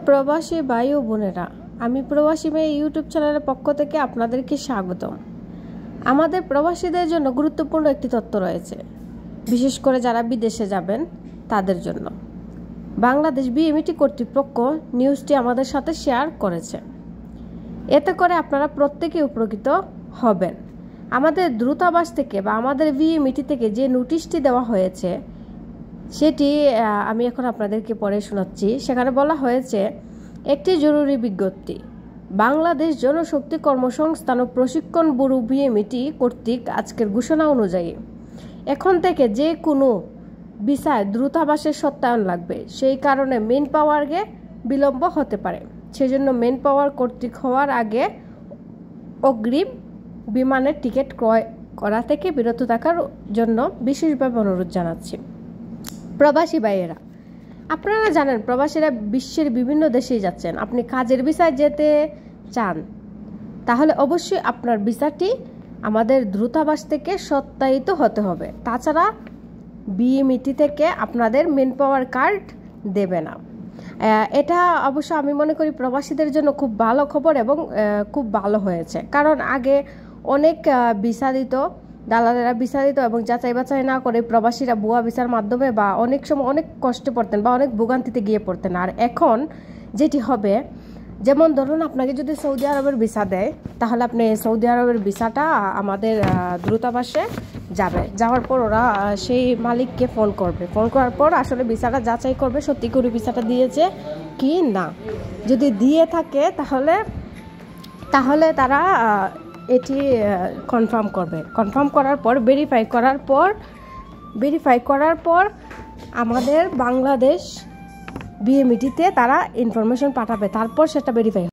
প্রবাসী ভাই ও বোনেরা, আমি প্রবাসী মেয়ে ইউটিউব চ্যানেলের পক্ষ থেকে আপনাদেরকে স্বাগতম। আমাদের প্রবাসীদের জন্য গুরুত্বপূর্ণ একটি তথ্য রয়েছে, বিশেষ করে যারা বিদেশে যাবেন তাদের জন্য। বাংলাদেশ বিএমইটি কর্তৃপক্ষ নিউজটি আমাদের সাথে শেয়ার করেছে। এতে করে আপনারা প্রত্যেকে উপকৃত হবেন। আমাদের দূতাবাস থেকে বা আমাদের বিএমইটি থেকে যে নোটিশটি দেওয়া হয়েছে সেটি আমি এখন আপনাদেরকে পড়ে শোনাচ্ছি। সেখানে বলা হয়েছে, একটি জরুরি বিজ্ঞপ্তি। বাংলাদেশ জনশক্তি কর্মসংস্থান ও প্রশিক্ষণ ব্যুরো বিএমইটি কর্তৃক আজকের ঘোষণা অনুযায়ী এখন থেকে যে কোনো ভিসায় দূতাবাসের সত্যায়ন লাগবে। সেই কারণে মেন পাওয়ারে বিলম্ব হতে পারে। সেজন্য মেন পাওয়ার কর্তৃক হওয়ার আগে অগ্রিম বিমানের টিকিট ক্রয় করা থেকে বিরত থাকার জন্য বিশেষভাবে অনুরোধ জানাচ্ছি। প্রবাসী ভাইয়েরা, আপনারা জানেন প্রবাসীরা বিশ্বের বিভিন্ন দেশেই যাচ্ছেন। আপনি কাজের ভিসায় যেতে চান তাহলে অবশ্যই আপনার ভিসাটি আমাদের দূতাবাস থেকে সত্যায়িত হতে হবে। তাছাড়া বিএমইটি থেকে আপনাদের মেন পাওয়ার কার্ড দেবে না। এটা অবশ্য আমি মনে করি প্রবাসীদের জন্য খুব ভালো খবর এবং খুব ভালো হয়েছে। কারণ আগে অনেক ভিসা দিত, দালালেরা ভিসা দিত এবং যাচাই বাছাই না করে প্রবাসীরা ভুয়া ভিসার মাধ্যমে বা অনেক সময় অনেক কষ্টে পড়তেন বা অনেক ভোগান্তিতে গিয়ে পড়তেন। আর এখন যেটি হবে, যেমন ধরুন আপনাকে যদি সৌদি আরবের ভিসা দেয় তাহলে আপনি সৌদি আরবের ভিসাটা আমাদের দূতাবাসে যাবে। যাওয়ার পর ওরা সেই মালিককে ফোন করবে। ফোন করার পর আসলে ভিসাটা যাচাই করবে সত্যি করে ভিসাটা দিয়েছে কি না। যদি দিয়ে থাকে তাহলে তারা এটি কনফার্ম করবে। কনফার্ম করার পর ভেরিফাই করার পর আমাদের বাংলাদেশ বিএমইটিতে তারা ইনফরমেশন পাঠাবে। তারপর সেটা ভেরিফাই